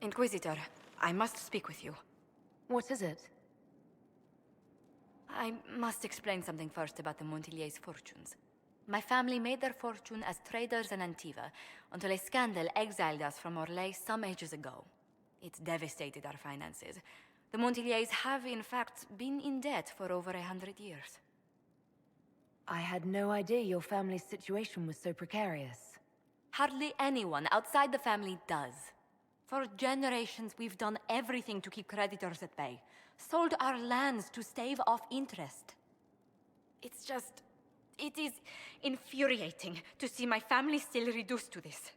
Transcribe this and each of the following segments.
Inquisitor, I must speak with you. What is it? I must explain something first about the Montiliers' fortunes. My family made their fortune as traders in Antiva until a scandal exiled us from Orlais some ages ago. It devastated our finances. The Montiliers have, in fact, been in debt for over 100 years. I had no idea your family's situation was so precarious. Hardly anyone outside the family does. For generations, we've done everything to keep creditors at bay. Sold our lands to stave off interest. It is infuriating to see my family still reduced to this.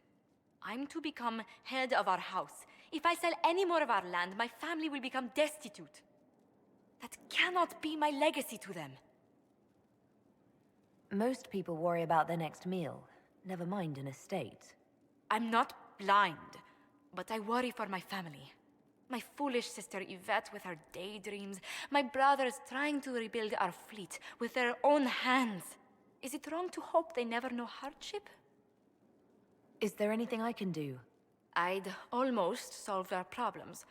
I'm to become head of our house. If I sell any more of our land, my family will become destitute. That cannot be my legacy to them. Most people worry about their next meal, never mind an estate. I'm not blind, but I worry for my family. My foolish sister Yvette with her daydreams. My brothers trying to rebuild our fleet with their own hands. Is it wrong to hope they never know hardship? Is there anything I can do? I'd almost solved our problems.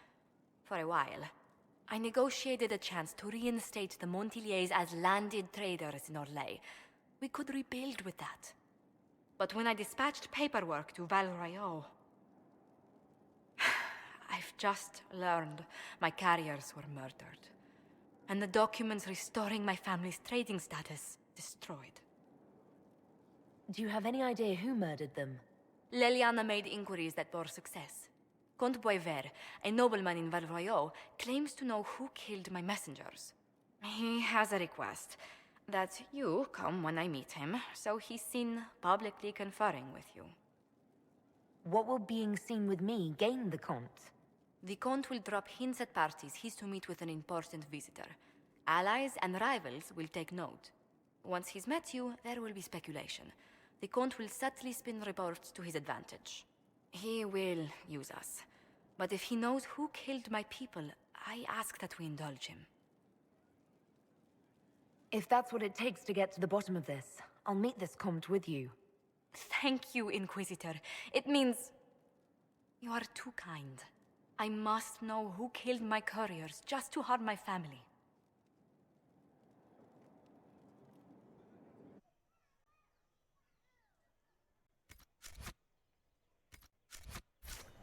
For a while. I negotiated a chance to reinstate the Montiliers as landed traders in Orlais. We could rebuild with that. But when I dispatched paperwork to Val Royeaux, I've just learned my carriers were murdered. And the documents restoring my family's trading status destroyed. Do you have any idea who murdered them? Leliana made inquiries that bore success. Comte Boisvert, a nobleman in Val Royeaux, claims to know who killed my messengers. He has a request that you come when I meet him, so he's seen publicly conferring with you. What will being seen with me gain the Comte? The Comte will drop hints at parties he's to meet with an important visitor. Allies and rivals will take note. Once he's met you, there will be speculation. The Comte will subtly spin reports to his advantage. He will use us. But if he knows who killed my people, I ask that we indulge him. If that's what it takes to get to the bottom of this, I'll meet this Comte with you. Thank you, Inquisitor. It means... you are too kind. I must know who killed my couriers just to harm my family.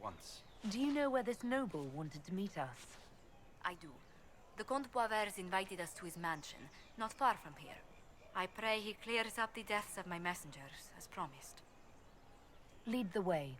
Once. Do you know where this noble wanted to meet us? I do. The Comte Boisvert invited us to his mansion, not far from here. I pray he clears up the deaths of my messengers, as promised. Lead the way.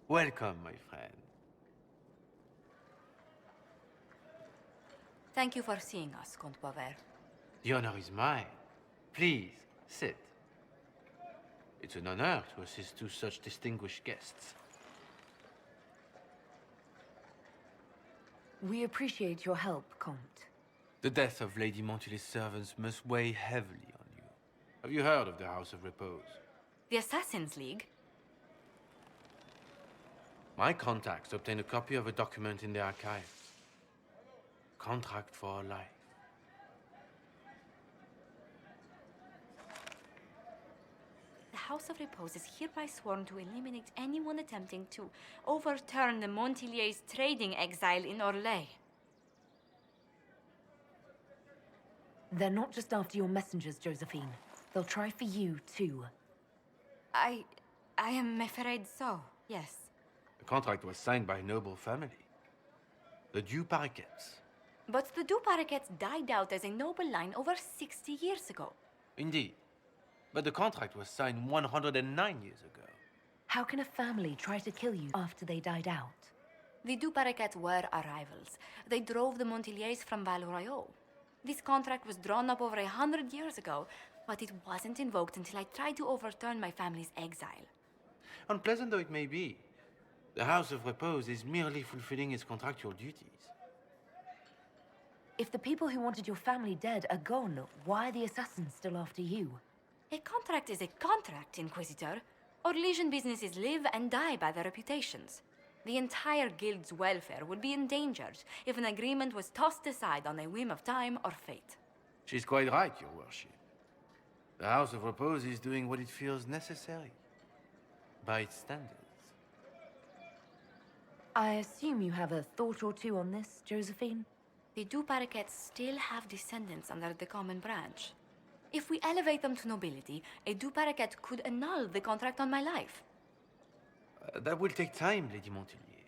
Welcome, my friend. Thank you for seeing us, Comte Boisvert. The honor is mine. Please, sit. It's an honor to assist two such distinguished guests. We appreciate your help, Comte. The death of Lady Montilly's servants must weigh heavily on you. Have you heard of the House of Repose? The Assassin's League? My contacts obtained a copy of a document in the archives. Contract for life. The House of Repose is hereby sworn to eliminate anyone attempting to overturn the Montiliers' trading exile in Orlais. They're not just after your messengers, Josephine. They'll try for you, too. I am afraid so, yes. The contract was signed by a noble family. The Du Paraquets. But the Du Paraquets died out as a noble line over 60 years ago. Indeed. But the contract was signed 109 years ago. How can a family try to kill you after they died out? The Du Paraquets were our rivals. They drove the Montiliers from Val Royeaux. This contract was drawn up over 100 years ago, but it wasn't invoked until I tried to overturn my family's exile. Unpleasant though it may be, the House of Repose is merely fulfilling its contractual duties. If the people who wanted your family dead are gone, why are the assassins still after you? A contract is a contract, Inquisitor. Our Legion businesses live and die by their reputations. The entire guild's welfare would be endangered if an agreement was tossed aside on a whim of time or fate. She's quite right, Your Worship. The House of Repose is doing what it feels necessary, by its standards. I assume you have a thought or two on this, Josephine? The Du Paraquets still have descendants under the common branch. If we elevate them to nobility, a Du Paraquet could annul the contract on my life. That will take time, Lady Montelier.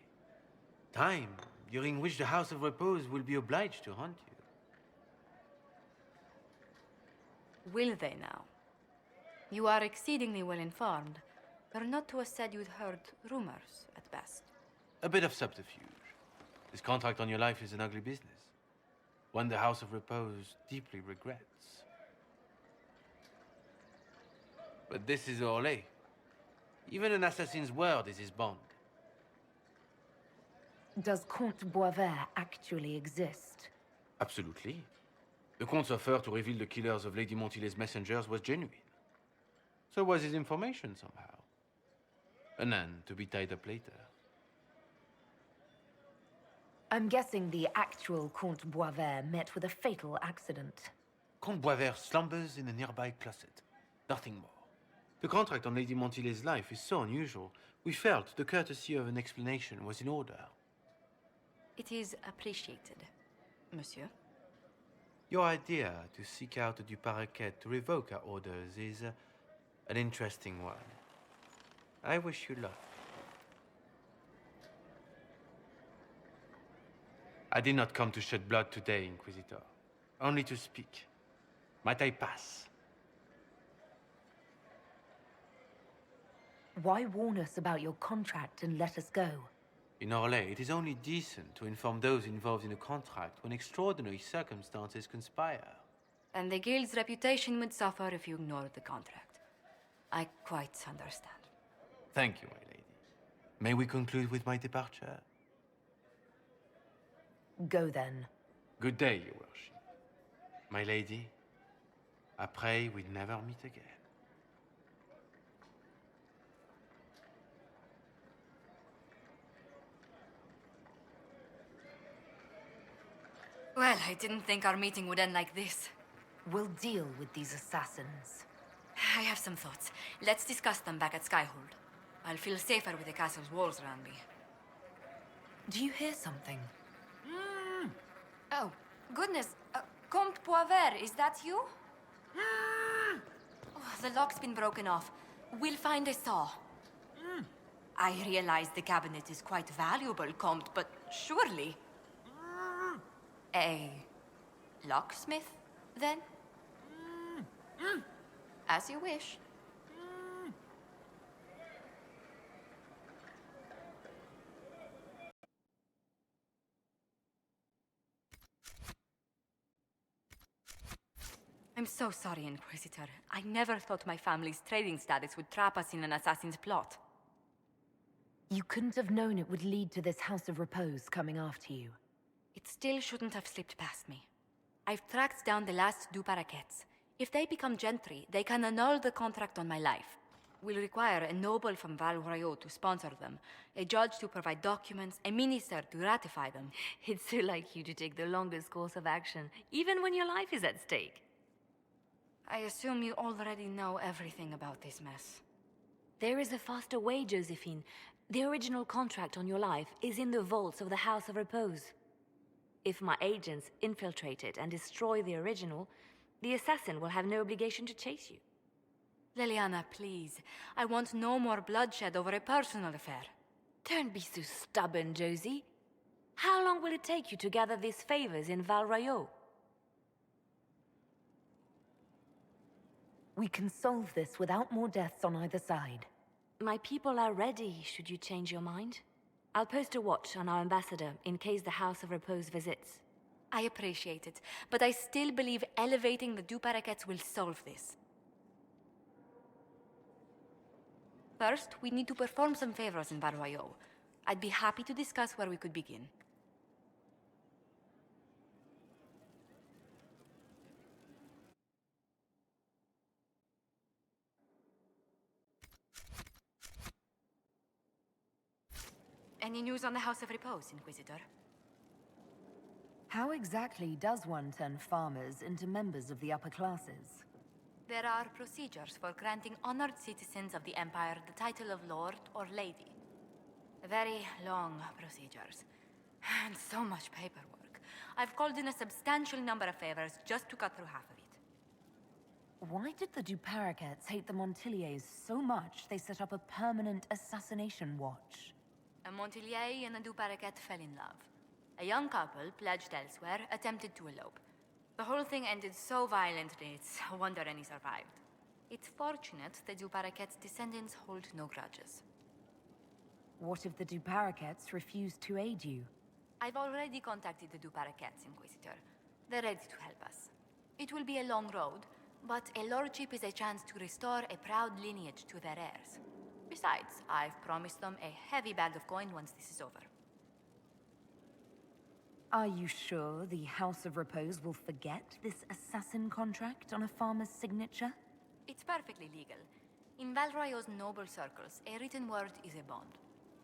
Time during which the House of Repose will be obliged to hunt you. Will they now? You are exceedingly well informed. You're not to have said you'd heard rumors, at best. A bit of subterfuge. This contract on your life is an ugly business. One the House of Repose deeply regrets. But this is Orlais. Even an assassin's word is his bond. Does Comte Boisvert actually exist? Absolutely. The Comte's offer to reveal the killers of Lady Montilier's messengers was genuine. So was his information somehow. An end to be tied up later. I'm guessing the actual Comte Boisvert met with a fatal accident. Comte Boisvert slumbers in a nearby closet. Nothing more. The contract on Lady Montilier's life is so unusual, we felt the courtesy of an explanation was in order. It is appreciated, monsieur. Your idea to seek out a Du Paraquet to revoke our orders is an interesting one. I wish you luck. I did not come to shed blood today, Inquisitor. Only to speak. Might I pass? Why warn us about your contract and let us go? In Orlais, it is only decent to inform those involved in a contract when extraordinary circumstances conspire. And the guild's reputation would suffer if you ignored the contract. I quite understand. Thank you, my lady. May we conclude with my departure? Go then. Good day, Your Worship. My lady, I pray we never meet again. Well, I didn't think our meeting would end like this. We'll deal with these assassins. I have some thoughts. Let's discuss them back at Skyhold. I'll feel safer with the castle's walls around me. Do you hear something? Oh, goodness. Comte Poivert, is that you? Oh, the lock's been broken off. We'll find a saw. I realize the cabinet is quite valuable, Comte, but surely... A locksmith, then? As you wish. I'm so sorry, Inquisitor. I never thought my family's trading status would trap us in an assassin's plot. You couldn't have known it would lead to this House of Repose coming after you. It still shouldn't have slipped past me. I've tracked down the last Du Paraquets. If they become gentry, they can annul the contract on my life. We'll require a noble from Val Royaux to sponsor them, a judge to provide documents, a minister to ratify them. It's so like you to take the longest course of action, even when your life is at stake. I assume you already know everything about this mess. There is a faster way, Josephine. The original contract on your life is in the vaults of the House of Repose. If my agents infiltrate it and destroy the original, the assassin will have no obligation to chase you. Leliana, please. I want no more bloodshed over a personal affair. Don't be so stubborn, Josie. How long will it take you to gather these favors in Val Royaux? We can solve this without more deaths on either side. My people are ready, should you change your mind. I'll post a watch on our ambassador in case the House of Repose visits. I appreciate it, but I still believe elevating the Du Paraquets will solve this. First, we need to perform some favors in Val-Royeaux. I'd be happy to discuss where we could begin. Any news on the House of Repose, Inquisitor? How exactly does one turn farmers into members of the upper classes? There are procedures for granting honored citizens of the Empire the title of Lord or Lady. Very long procedures. And so much paperwork. I've called in a substantial number of favors just to cut through half of it. Why did the Du Paraquets hate the Montiliers so much they set up a permanent assassination watch? A Montilier and a Du Paraquet fell in love. A young couple, pledged elsewhere, attempted to elope. The whole thing ended so violently, it's a wonder any survived. It's fortunate the Du Paraquets' descendants hold no grudges. What if the Du Paraquets refuse to aid you? I've already contacted the Du Paraquets, Inquisitor. They're ready to help us. It will be a long road, but a lordship is a chance to restore a proud lineage to their heirs. Besides, I've promised them a heavy bag of coin once this is over. Are you sure the House of Repose will forget this assassin contract on a farmer's signature? It's perfectly legal. In Val-Royeaux's noble circles, a written word is a bond.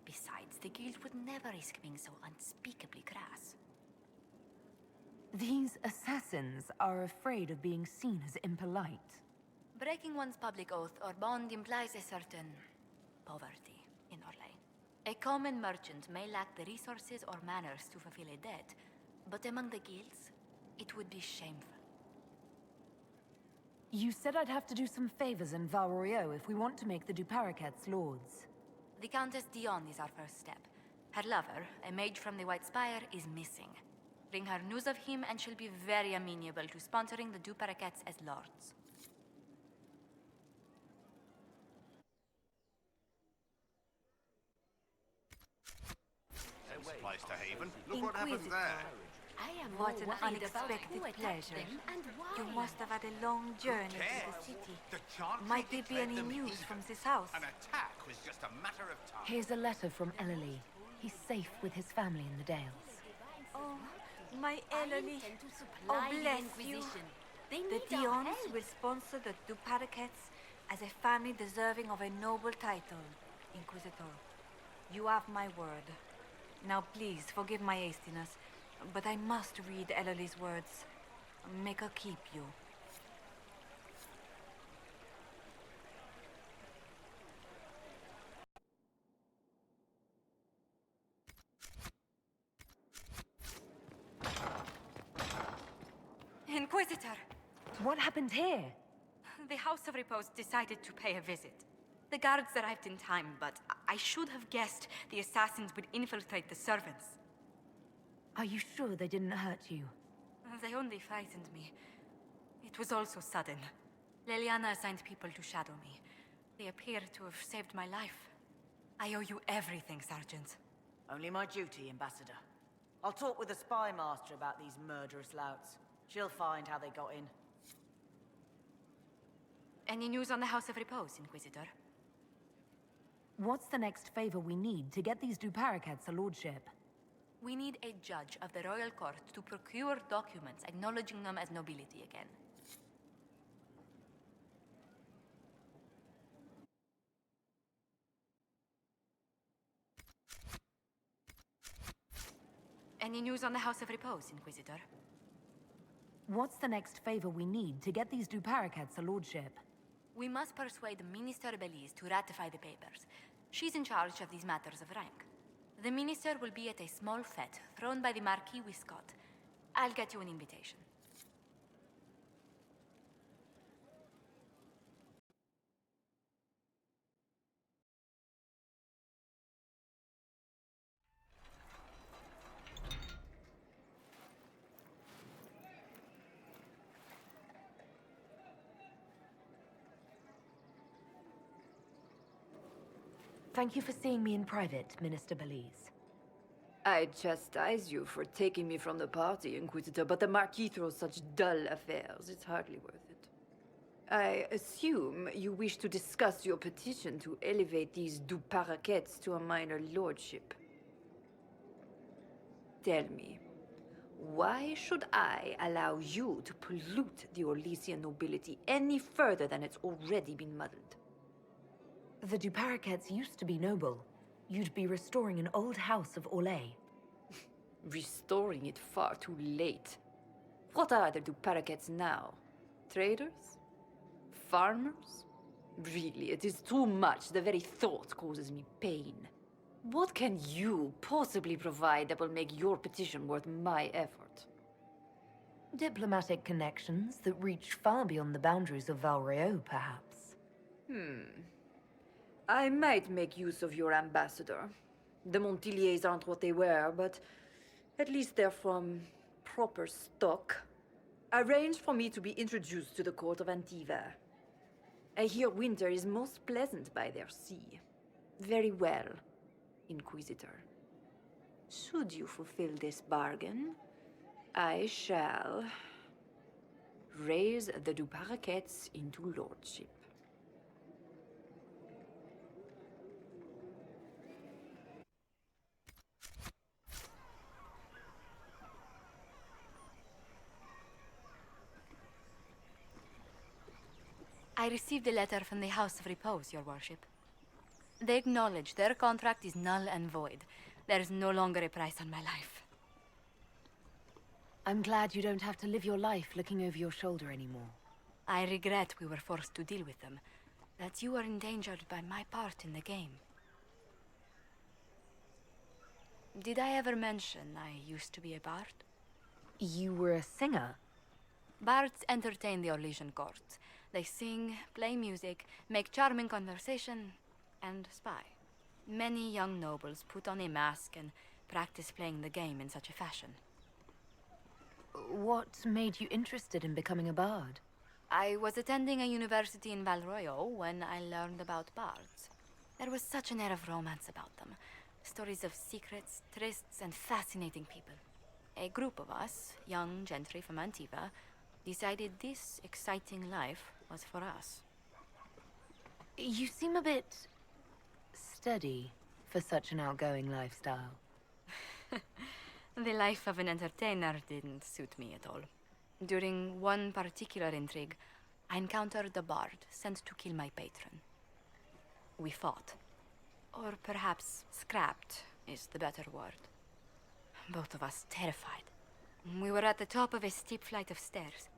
Besides, the guild would never risk being so unspeakably crass. These assassins are afraid of being seen as impolite. Breaking one's public oath or bond implies a certain poverty in Orlais. A common merchant may lack the resources or manners to fulfill a debt, but among the guilds, it would be shameful. You said I'd have to do some favors in Val-Royeaux if we want to make the Du Paraquets lords. The Countess Dion is our first step. Her lover, a mage from the White Spire, is missing. Bring her news of him and she'll be very amenable to sponsoring the Du Paraquets as lords. Place to haven. Look what happened there. What an unexpected pleasure. You must have had a long journey to the city. The chant Might there be any news from this house? An attack was just a matter of time. Here's a letter from Ellery. He's safe with his family in the Dales. Oh, my Ellery. Oh, bless you. The Dions will sponsor the Du Paraquets as a family deserving of a noble title, Inquisitor. You have my word. Now please, forgive my hastiness, but I must read Ellery's words. Make her keep you. Inquisitor! What happened here? The House of Repose decided to pay a visit. The guards arrived in time, but I should have guessed the assassins would infiltrate the servants. Are you sure they didn't hurt you? They only frightened me. It was all so sudden. Leliana assigned people to shadow me. They appear to have saved my life. I owe you everything, Sergeant. Only my duty, Ambassador. I'll talk with the spy master about these murderous louts. She'll find how they got in. Any news on the House of Repose, Inquisitor? What's the next favor we need to get these Du Paraquets a lordship? We need a judge of the royal court to procure documents acknowledging them as nobility again. Any news on the House of Repose, Inquisitor? What's the next favor we need to get these Du Paraquets a lordship? We must persuade Minister Belize to ratify the papers. She's in charge of these matters of rank. The minister will be at a small fete thrown by the Marquis Wiscott. I'll get you an invitation. Thank you for seeing me in private, Minister Belize. I chastise you for taking me from the party, Inquisitor, but the Marquis throws such dull affairs. It's hardly worth it. I assume you wish to discuss your petition to elevate these du Paraquets to a minor lordship. Tell me, why should I allow you to pollute the Orlesian nobility any further than it's already been muddled? The Duparaquets used to be noble. You'd be restoring an old house of Orlais. Restoring it far too late. What are the Duparaquets now? Traders? Farmers? Really, it is too much. The very thought causes me pain. What can you possibly provide that will make your petition worth my effort? Diplomatic connections that reach far beyond the boundaries of Valréaux, perhaps. I might make use of your ambassador. The Montiliers aren't what they were, but at least they're from proper stock. Arrange for me to be introduced to the court of Antiva. I hear winter is most pleasant by their sea. Very well, Inquisitor. Should you fulfill this bargain, I shall raise the Duparaquets into lordship. I received a letter from the House of Repose, Your Worship. They acknowledge their contract is null and void. There is no longer a price on my life. I'm glad you don't have to live your life looking over your shoulder anymore. I regret we were forced to deal with them, that you were endangered by my part in the game. Did I ever mention I used to be a bard? You were a singer? Bards entertain the Orlesian court. They sing, play music, make charming conversation, and spy. Many young nobles put on a mask and practice playing the game in such a fashion. What made you interested in becoming a bard? I was attending a university in Valroyo when I learned about bards. There was such an air of romance about them. Stories of secrets, trysts, and fascinating people. A group of us, young gentry from Antiva, decided this exciting life was for us. You seem a bit steady for such an outgoing lifestyle. The life of an entertainer didn't suit me at all. During one particular intrigue, I encountered a bard sent to kill my patron. We fought. Or perhaps scrapped is the better word. Both of us terrified. We were at the top of a steep flight of stairs.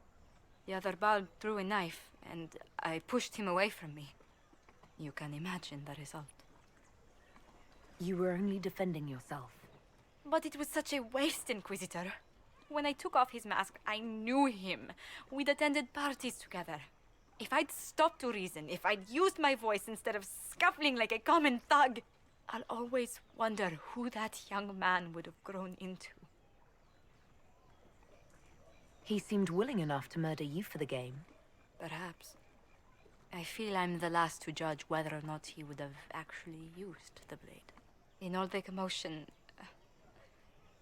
The other bard drew a knife, and I pushed him away from me. You can imagine the result. You were only defending yourself. But it was such a waste, Inquisitor. When I took off his mask, I knew him. We'd attended parties together. If I'd stopped to reason, if I'd used my voice instead of scuffling like a common thug, I'll always wonder who that young man would have grown into. He seemed willing enough to murder you for the game. Perhaps. I feel I'm the last to judge whether or not he would have actually used the blade. In all the commotion...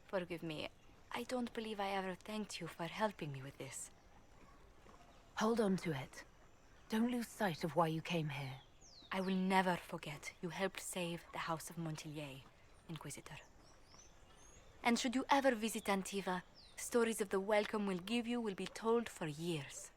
forgive me, I don't believe I ever thanked you for helping me with this. Hold on to it. Don't lose sight of why you came here. I will never forget you helped save the House of Montilier, Inquisitor. And should you ever visit Antiva, stories of the welcome we'll give you will be told for years.